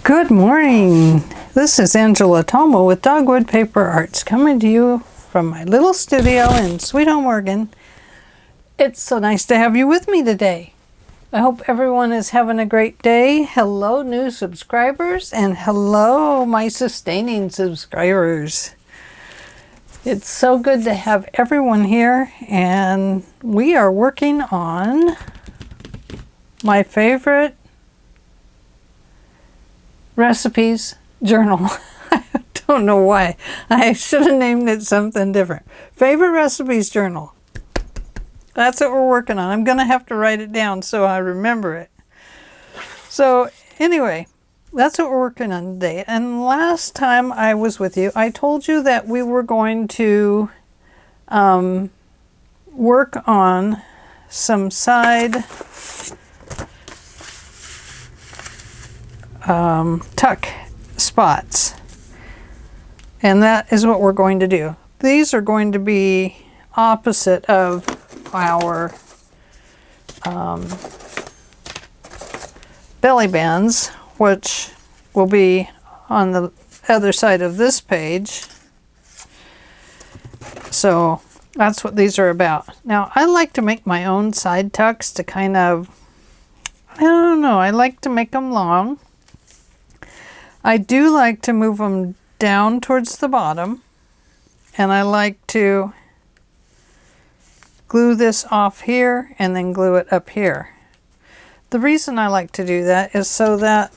Good morning. This is Angela Thoma with Dogwood Paper Arts coming to you from my little studio in Sweet Home, Oregon. It's so nice to have you with me today. I hope everyone is having a great day. Hello, new subscribers, and hello, my sustaining subscribers. It's so good to have everyone here, and we are working on my favorite recipes journal. I don't know why. I should have named it something different. Favorite recipes journal. That's what we're working on. I'm going to have to write it down so I remember it. So anyway, that's what we're working on today. And last time I was with you, I told you that we were going to work on some side tuck spots, and that is what we're going to do. These are going to be opposite of our belly bands, which will be on the other side of this page. So that's what these are about. Now I like to make my own side tucks to kind of, I don't know, I like to make them long. I do like to move them down towards the bottom, and I like to glue this off here and then glue it up here. The reason I like to do that is so that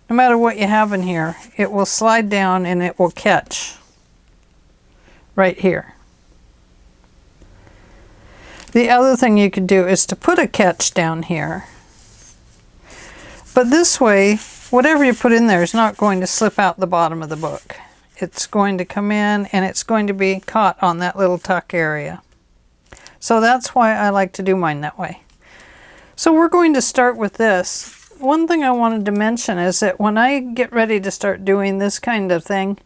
no matter what you have in here, it will slide down and it will catch right here. The other thing you could do is to put a catch down here, but this way whatever you put in there is not going to slip out the bottom of the book. It's going to come in and it's going to be caught on that little tuck area. So that's why I like to do mine that way. So we're going to start with this. One thing I wanted to mention is that when I get ready to start doing this kind of thing,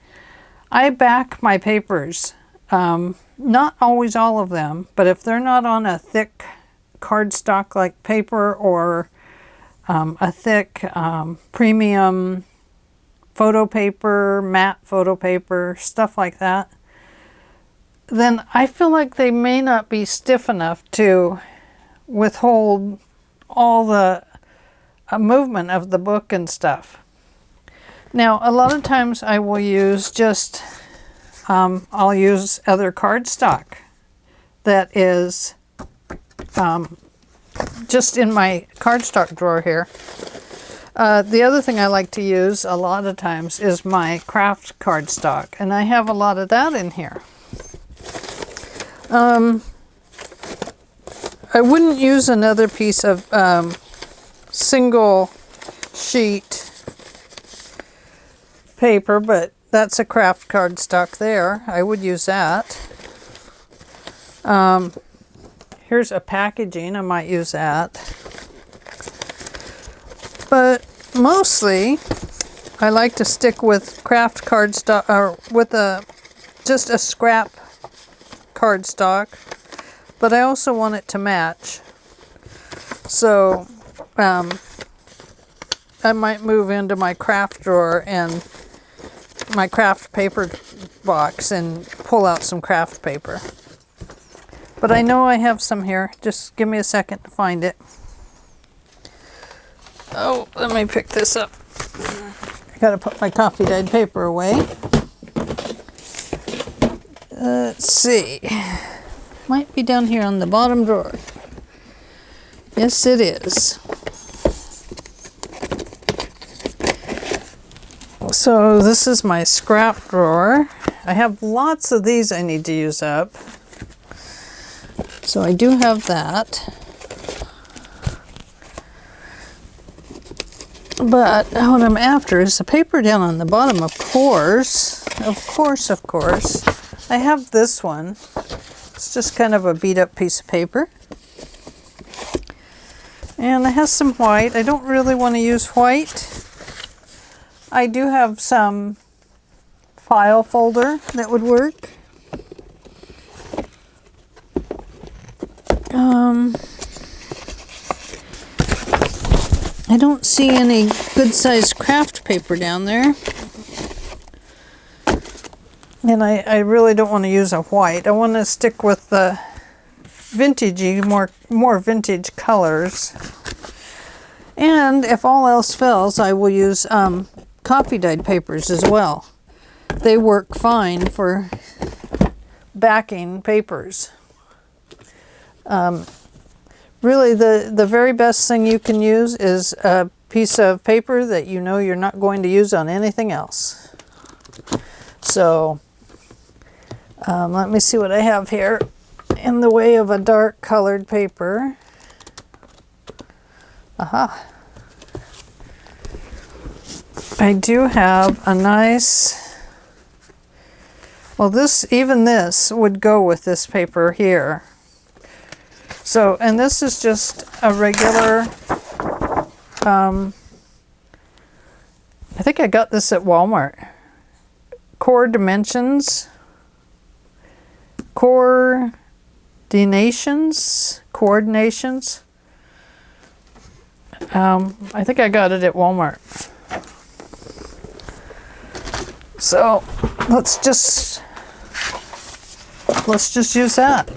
I back my papers. Not always all of them, but if they're not on a thick cardstock like paper or a thick premium photo paper, matte photo paper, stuff like that, then I feel like they may not be stiff enough to withhold all the movement of the book and stuff. Now, a lot of times I will use just, I'll use other cardstock that is just in my cardstock drawer here. The other thing I like to use a lot of times is my craft cardstock, and I have a lot of that in here. I wouldn't use another piece of single sheet paper, but that's a craft cardstock there. I would use that. Here's a packaging, I might use that. But mostly, I like to stick with craft cardstock, or with just a scrap cardstock, but I also want it to match. So, I might move into my craft drawer and my craft paper box and pull out some craft paper. But I know I have some here. Just give me a second to find it. Oh, let me pick this up. I gotta put my coffee dyed paper away. Let's see. Might be down here on the bottom drawer. Yes, it is. So this is my scrap drawer. I have lots of these I need to use up. So I do have that. But what I'm after is the paper down on the bottom, of course. Of course. I have this one. It's just kind of a beat up piece of paper. And it has some white. I don't really want to use white. I do have some file folder that would work. I don't see any good sized craft paper down there. And I really don't want to use a white. I want to stick with the vintagey, more vintage colors. And if all else fails, I will use coffee dyed papers as well. They work fine for backing papers. Really, the very best thing you can use is a piece of paper that you know you're not going to use on anything else. So, let me see what I have here in the way of a dark colored paper. Aha. I do have a nice, well, even this would go with this paper here. So, and this is just a regular, I think I got this at Walmart. Coordinations. I think I got it at Walmart. So let's just use that.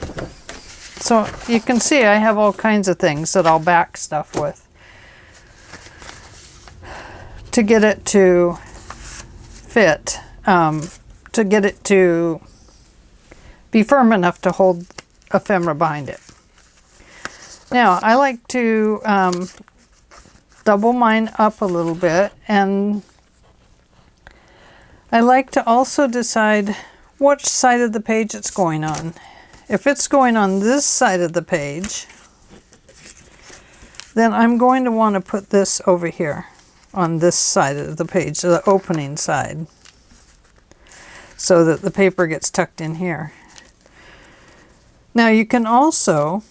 So you can see I have all kinds of things that I'll back stuff with to get it to fit, to get it to be firm enough to hold ephemera behind it. Now I like to double mine up a little bit, and I like to also decide which side of the page it's going on. If it's going on this side of the page, then I'm going to want to put this over here on this side of the page, so the opening side, so that the paper gets tucked in here. Now you can also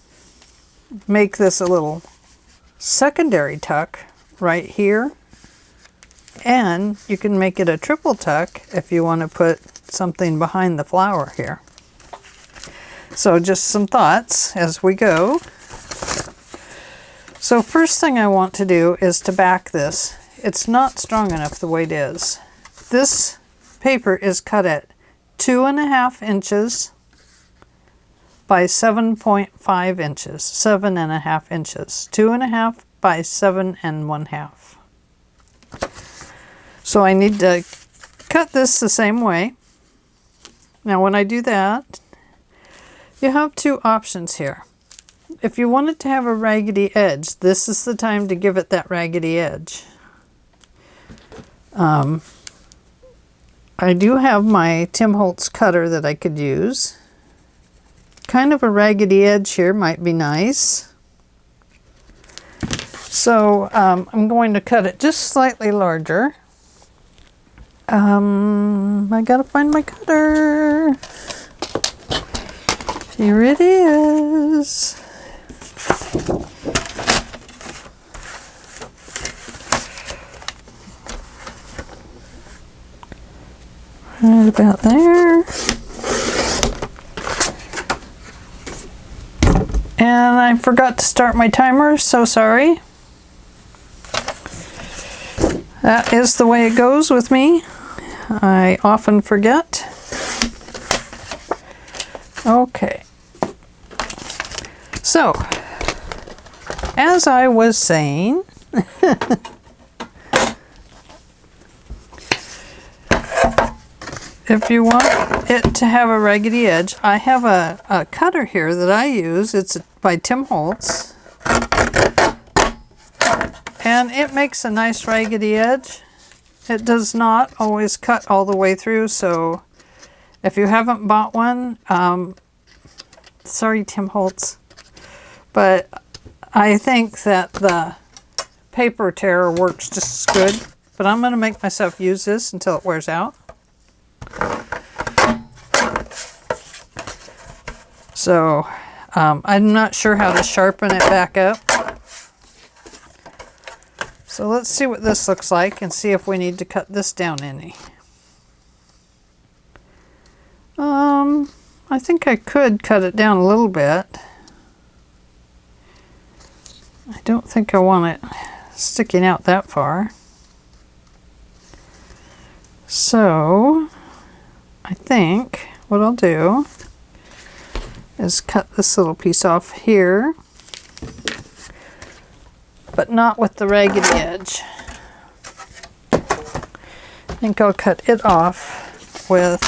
make this a little secondary tuck right here, and you can make it a triple tuck if you want to put something behind the flower here. So just some thoughts as we go. So first thing I want to do is to back this. It's not strong enough the way it is. This paper is cut at 2.5 inches by 7.5 inches, 7.5 inches, 2.5 by 7.5. So I need to cut this the same way. Now when I do that, you have two options here. If you want it to have a raggedy edge, this is the time to give it that raggedy edge. I do have my Tim Holtz cutter that I could use. Kind of a raggedy edge here might be nice. So I'm going to cut it just slightly larger. I gotta find my cutter. Here it is. Right about there. And I forgot to start my timer, so sorry. That is the way it goes with me. I often forget. Okay. So, as I was saying, if you want it to have a raggedy edge, I have a cutter here that I use. It's by Tim Holtz. And it makes a nice raggedy edge. It does not always cut all the way through, so if you haven't bought one, sorry Tim Holtz, but I think that the paper tear works just as good. But I'm going to make myself use this until it wears out. So I'm not sure how to sharpen it back up. So let's see what this looks like and see if we need to cut this down any. I think I could cut it down a little bit. I don't think I want it sticking out that far. So I think what I'll do is cut this little piece off here, but not with the raggedy edge. I think I'll cut it off with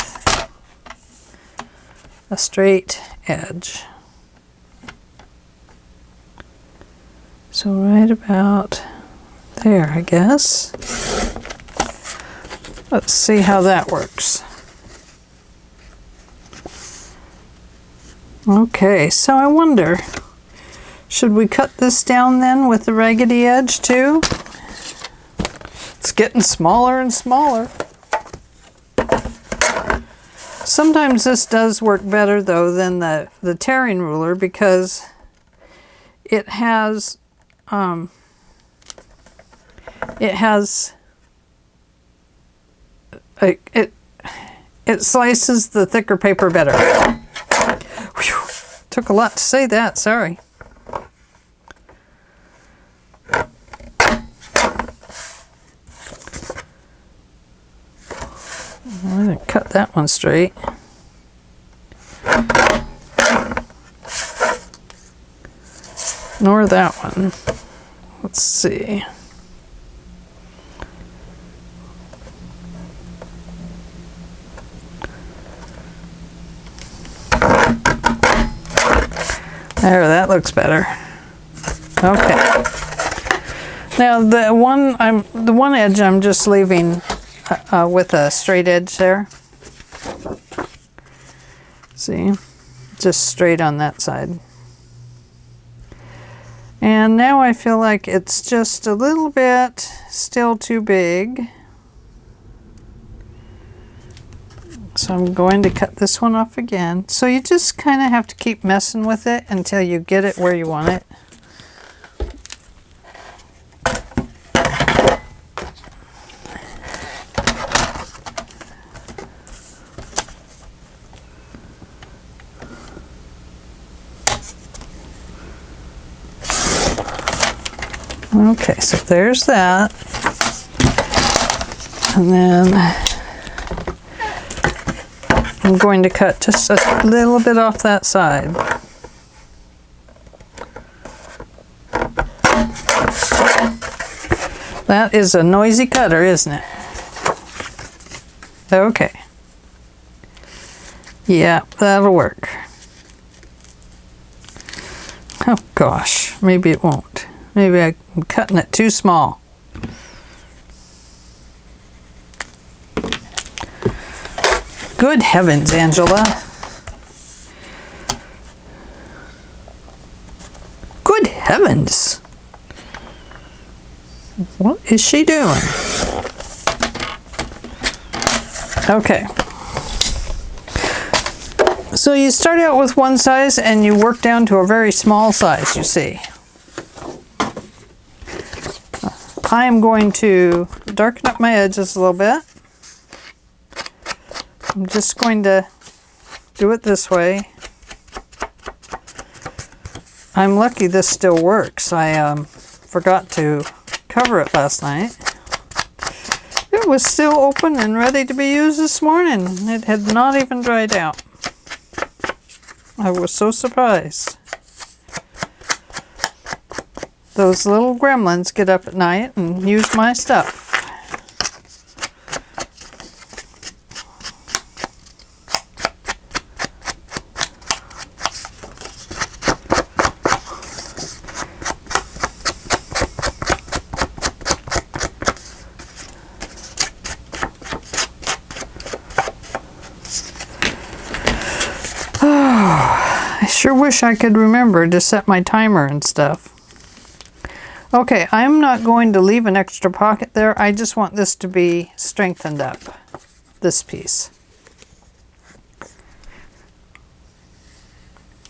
a straight edge. So right about there, I guess. Let's see how that works. Okay, so I wonder, should we cut this down then with the raggedy edge too? It's getting smaller and smaller. Sometimes this does work better though than the tearing ruler, because it has it slices the thicker paper better. Whew. Took a lot to say that, sorry. I didn't cut that one straight. Nor that one. Let's see. There, that looks better. Okay. Now the one edge I'm just leaving with a straight edge there. See, just straight on that side. And now I feel like it's just a little bit still too big. So I'm going to cut this one off again. So you just kind of have to keep messing with it until you get it where you want it. Okay, so there's that. And then I'm going to cut just a little bit off that side. That is a noisy cutter, isn't it? Okay. Yeah, that'll work. Oh gosh, maybe it won't. Maybe I'm cutting it too small. Good heavens, Angela. Good heavens. What is she doing? Okay. So you start out with one size and you work down to a very small size, you see. I am going to darken up my edges a little bit. I'm just going to do it this way. I'm lucky this still works. I forgot to cover it last night. It was still open and ready to be used this morning. It had not even dried out. I was so surprised. Those little gremlins get up at night and use my stuff. I sure wish I could remember to set my timer and stuff. Okay, I'm not going to leave an extra pocket there. I just want this to be strengthened up, this piece.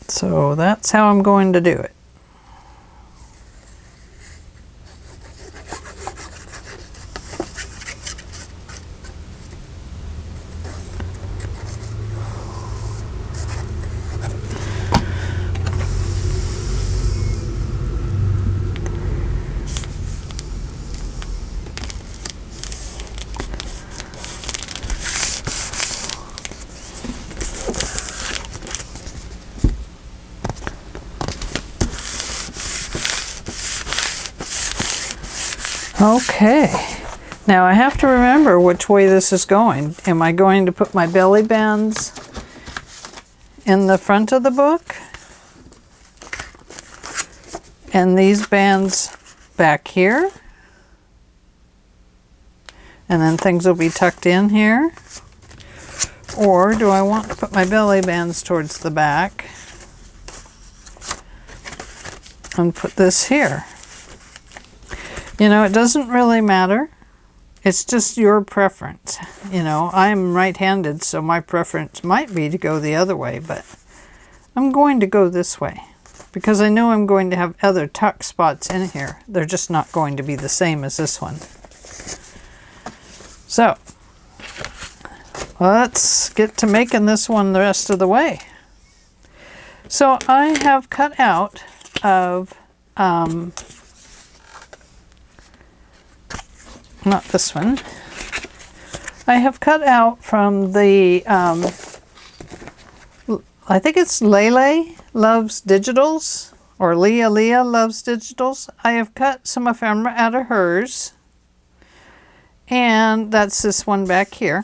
So that's how I'm going to do it. Okay, now I have to remember which way this is going. Am I going to put my belly bands in the front of the book? And these bands back here? And then things will be tucked in here? Or do I want to put my belly bands towards the back and put this here? You know, it doesn't really matter. It's just your preference. You know, I'm right-handed, so my preference might be to go the other way, but I'm going to go this way because I know I'm going to have other tuck spots in here. They're just not going to be the same as this one. So, let's get to making this one the rest of the way. So I have cut out of not this one. I have cut out from the, I think it's LeiLeiLoveDigitals or LeiLeiLoveDigitals. I have cut some ephemera out of hers. And that's this one back here.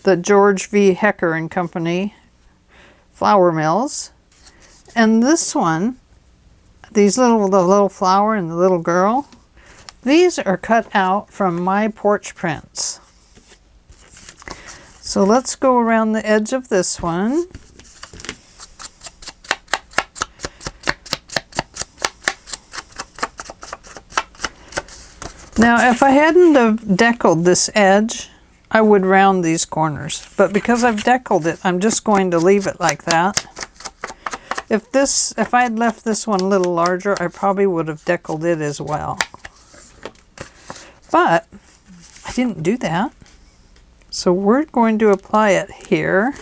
The George V. Hecker and Company Flower Mills. And this one, the little flower and the little girl, these are cut out from my Porch prints. So let's go around the edge of this one. Now, if I hadn't have deckled this edge, I would round these corners. But because I've deckled it, I'm just going to leave it like that. If I had left this one a little larger, I probably would have deckled it as well. But I didn't do that. So we're going to apply it here.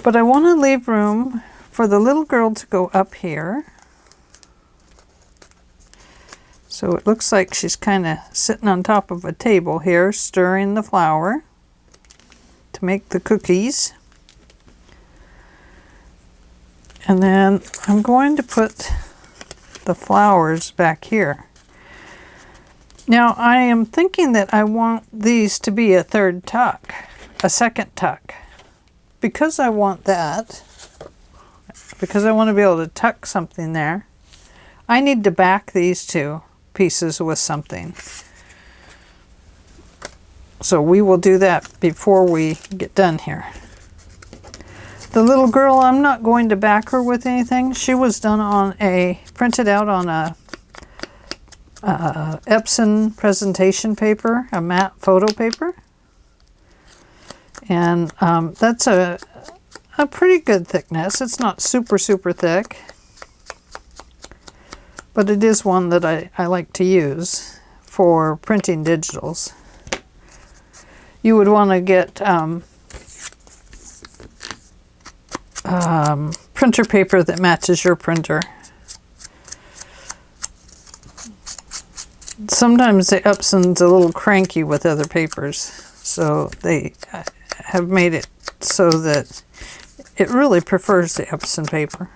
But I want to leave room for the little girl to go up here. So it looks like she's kind of sitting on top of a table here, stirring the flour to make the cookies. And then I'm going to put the flowers back here. Now I am thinking that I want these to be a third tuck, a second tuck. Because I want that, because I want to be able to tuck something there, I need to back these two pieces with something. So we will do that before we get done here. The little girl, I'm not going to back her with anything. She was done on printed out on a Epson presentation paper, a matte photo paper. And that's a pretty good thickness. It's not super thick. But it is one that I like to use for printing digitals. You would want to get printer paper that matches your printer. Sometimes the Epson's a little cranky with other papers, so they have made it so that it really prefers the Epson paper.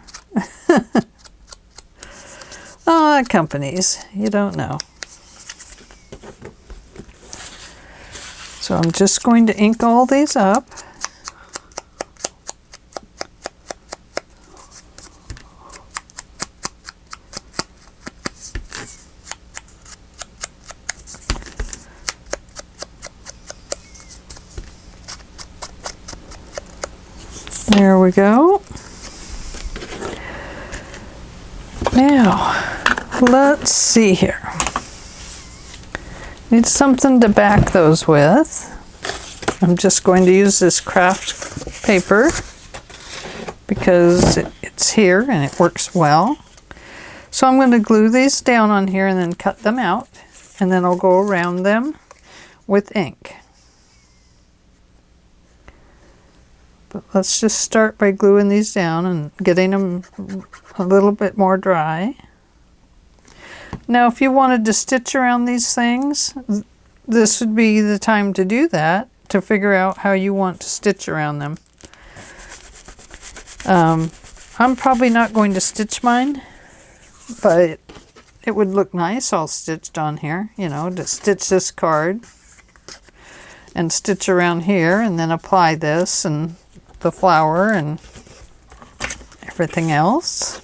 Companies, you don't know. So I'm just going to ink all these up. There we go. Now, let's see here. Need something to back those with. I'm just going to use this craft paper because it's here and it works well. So I'm going to glue these down on here and then cut them out, and then I'll go around them with ink. But let's just start by gluing these down and getting them a little bit more dry. Now, if you wanted to stitch around these things, this would be the time to do that, to figure out how you want to stitch around them. I'm probably not going to stitch mine, but it would look nice all stitched on here, you know, to stitch this card and stitch around here and then apply this and the flower and everything else.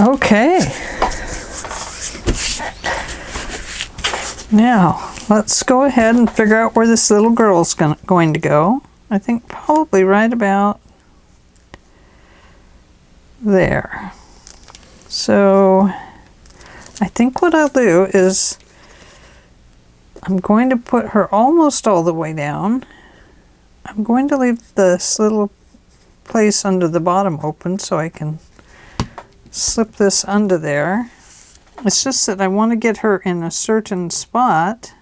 Okay, now let's go ahead and figure out where this little girl's going to go. I think probably right about there. So I think what I'll do is I'm going to put her almost all the way down. I'm going to leave this little place under the bottom open so I can slip this under there. It's just that I want to get her in a certain spot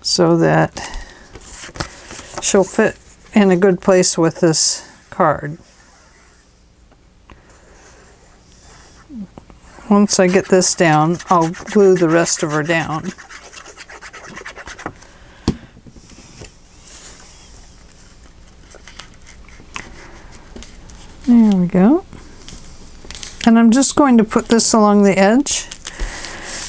so that she'll fit in a good place with this card. Once I get this down, I'll glue the rest of her down. There we go. And I'm just going to put this along the edge.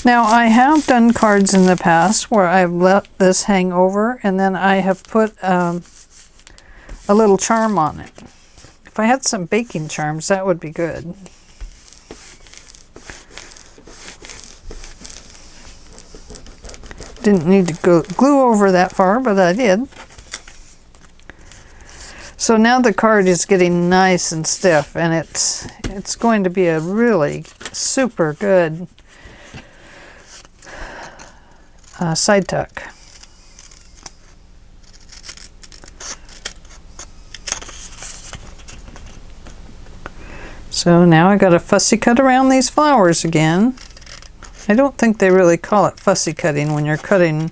Now I have done cards in the past where I've let this hang over and then I have put a little charm on it. If I had some baking charms, that would be good. Didn't need to glue over that far, but I did. So now the card is getting nice and stiff, and it's going to be a really super good side tuck. So now I got a fussy cut around these flowers again. I don't think they really call it fussy cutting when you're cutting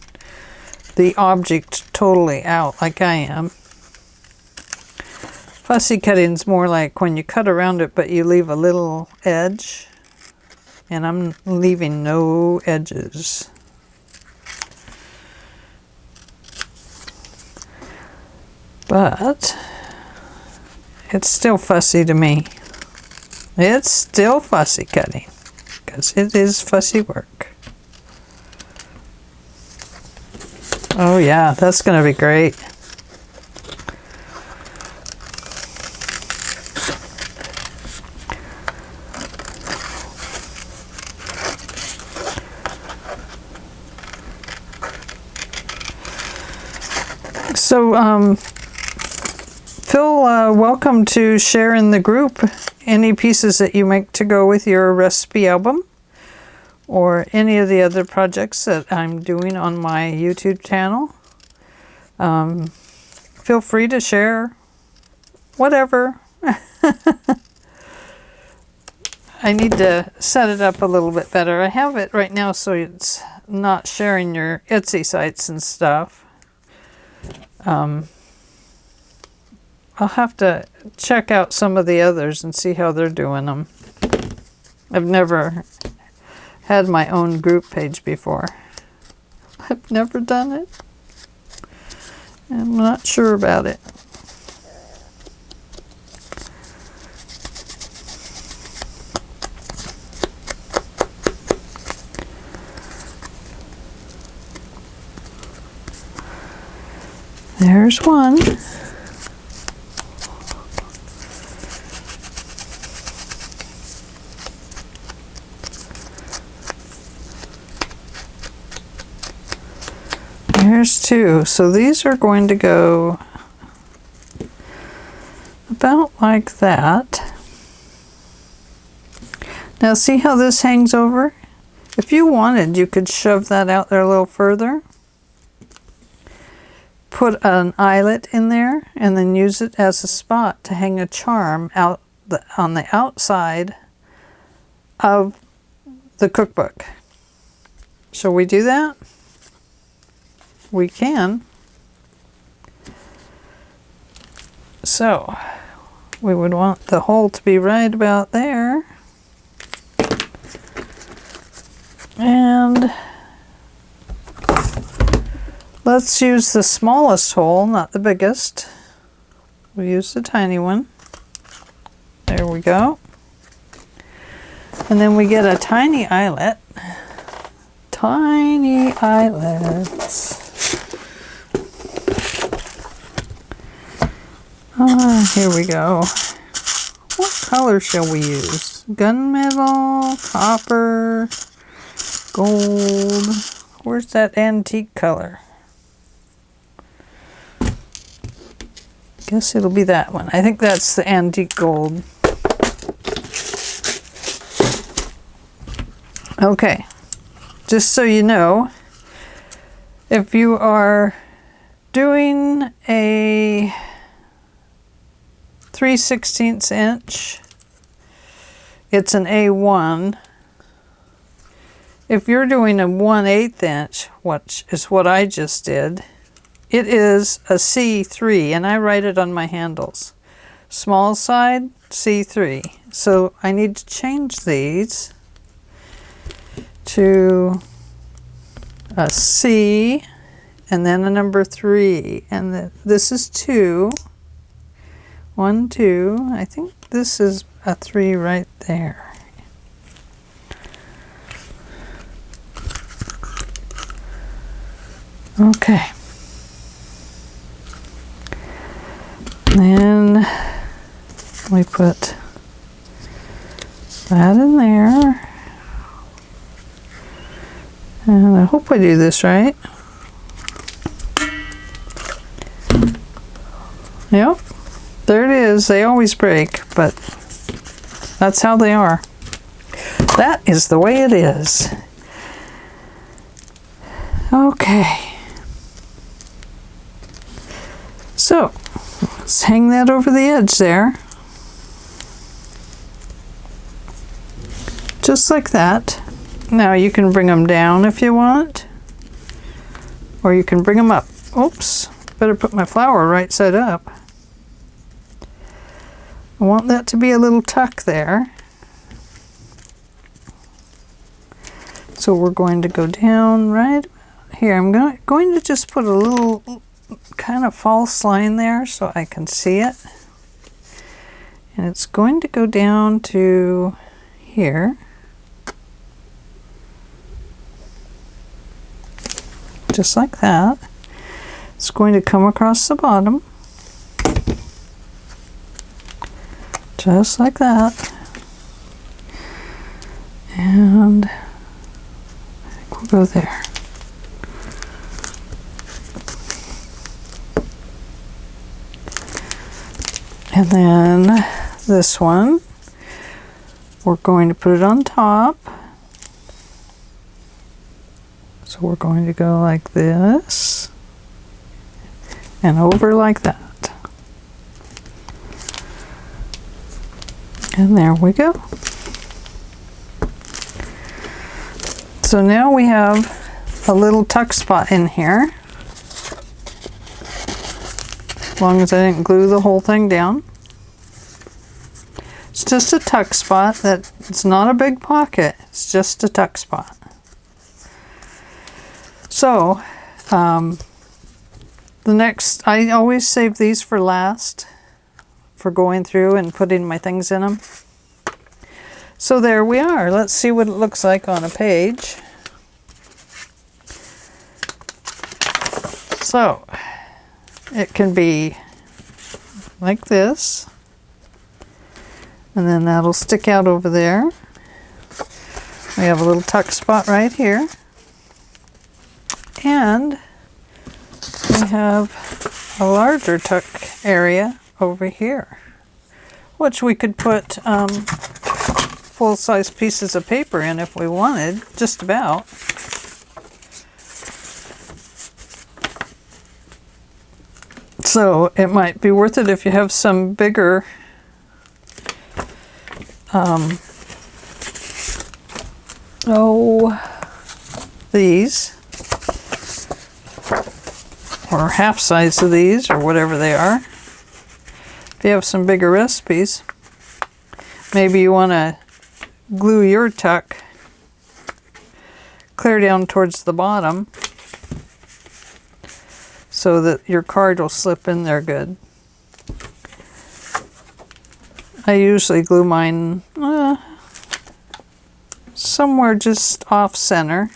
the object totally out like I am. Fussy cutting's more like when you cut around it but you leave a little edge, and I'm leaving no edges. But it's still fussy to me. It's still fussy cutting because it is fussy work. Oh yeah, that's going to be great. So, feel welcome to share in the group any pieces that you make to go with your recipe album or any of the other projects that I'm doing on my YouTube channel. Feel free to share whatever. I need to set it up a little bit better. I have it right now so it's not sharing your Etsy sites and stuff. I'll have to check out some of the others and see how they're doing them. I've never had my own group page before. I've never done it. I'm not sure about it. There's one. There's two. So these are going to go about like that. Now see how this hangs over? If you wanted, you could shove that out there a little further. Put an eyelet in there and then use it as a spot to hang a charm out on the outside of the cookbook. Shall we do that? We can. So we would want the hole to be right about there. And let's use the smallest hole, not the biggest. We'll use the tiny one. There we go. And then we get a tiny eyelet. Tiny eyelets. Here we go. What color shall we use? Gunmetal, copper, gold. Where's that antique color? Guess it'll be that one. I think that's the antique gold. Okay, just so you know, if you are doing a 3/16 inch, it's an A1. If you're doing a 1/8 inch, which is what I just did, it is a C3, and I write it on my handles. Small side, C3. So I need to change these to a C and then a number 3, and this is 2. 1, 2. I think this is a 3 right there. Okay. Then we put that in there. And I hope I do this right. Yep, there it is. They always break, but that's how they are. That is the way it is. Okay. So, let's hang that over the edge there. Just like that. Now you can bring them down if you want, or you can bring them up. Oops, better put my flower right side up. I want that to be a little tuck there. So we're going to go down right here. I'm going to just put a little kind of false line there so I can see it. And it's going to go down to here. Just like that. It's going to come across the bottom. Just like that. And I think we'll go there. And then this one, we're going to put it on top. So we're going to go like this and over like that. And there we go. So now we have a little tuck spot in here. As long as I didn't glue the whole thing down. It's just a tuck spot. It's not a big pocket. It's just a tuck spot. So, I always save these for last, for going through and putting my things in them. So there we are. Let's see what it looks like on a page. So, it can be like this, and then that'll stick out over there. We have a little tuck spot right here. And we have a larger tuck area over here, which we could put full-size pieces of paper in if we wanted, just about. So it might be worth it if you have some bigger these, or half size of these, or whatever they are. If you have some bigger recipes, maybe you want to glue your tuck clear down towards the bottom so that your card will slip in there good. I usually glue mine somewhere just off center,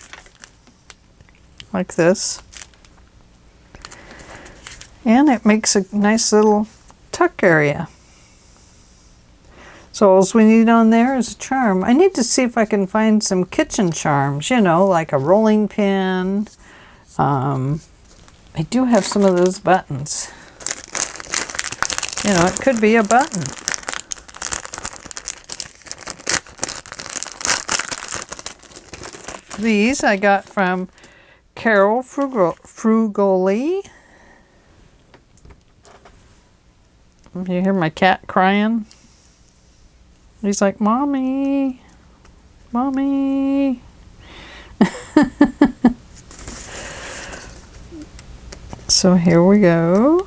like this. And it makes a nice little tuck area. So all we need on there is a charm. I need to see if I can find some kitchen charms, you know, like a rolling pin. I do have some of those buttons. You know, it could be a button. These I got from Carol Frugoli. You hear my cat crying? He's like, Mommy, Mommy. So here we go.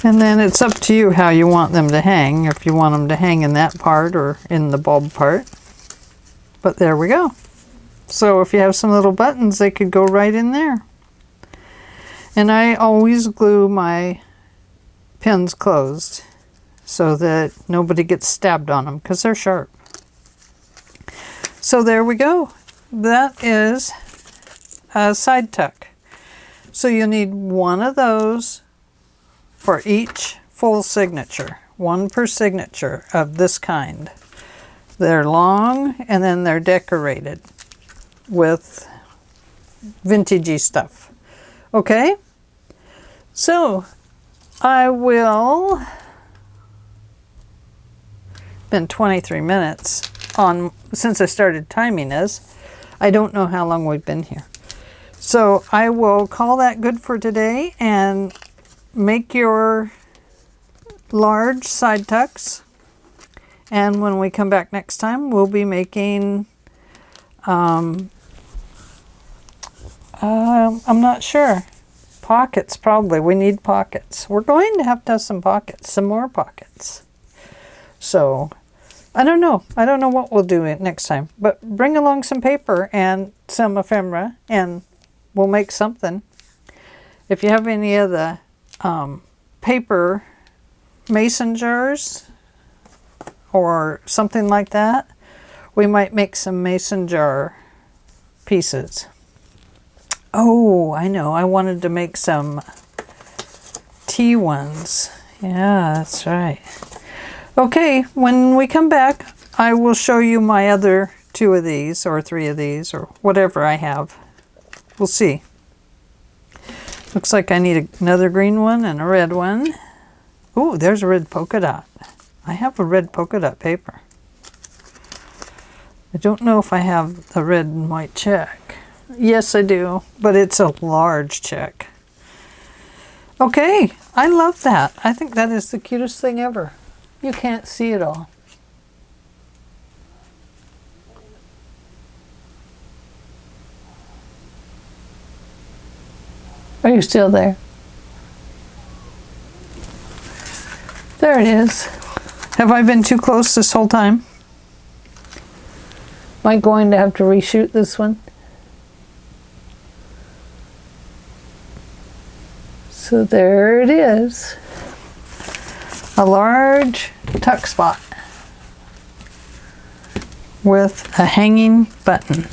And then it's up to you how you want them to hang, if you want them to hang in that part or in the bulb part. But there we go. So if you have some little buttons, they could go right in there. And I always glue my pins closed so that nobody gets stabbed on them because they're sharp. So there we go. That is a side tuck. So you'll need one of those for each full signature, one per signature of this kind. They're long and then they're decorated with vintagey stuff. Okay, so I will, been 23 minutes on since I started timing this. I don't know how long we've been here. So I will call that good for today and make your large side tucks, and when we come back next time we'll be making I'm not sure, pockets probably. We need pockets. We're going to have some pockets, some more pockets. So I don't know what we'll do next time, but bring along some paper and some ephemera and we'll make something. If you have any of the paper mason jars or something like that, we might make some mason jar pieces. Oh, I know, I wanted to make some tea ones. Yeah, that's right. Okay, when we come back, I will show you my other 2 of these or 3 of these or whatever I have. We'll see. Looks like I need another green one and a red one. Ooh, there's a red polka dot. I have a red polka dot paper. I don't know if I have the red and white check. Yes, I do, but it's a large check. Okay, I love that. I think that is the cutest thing ever. You can't see it all. Are you still there? There it is. Have I been too close this whole time? Am I going to have to reshoot this one? So there it is. A large tuck spot with a hanging button.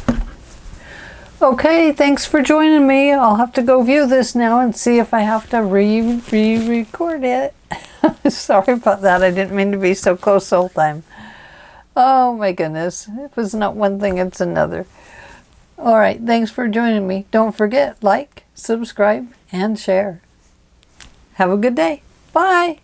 Okay, thanks for joining me. I'll have to go view this now and see if I have to re-record it. Sorry about that. I didn't mean to be so close the whole time. Oh my goodness. It was not one thing, it's another. All right, thanks for joining me. Don't forget, like, subscribe, and share. Have a good day. Bye.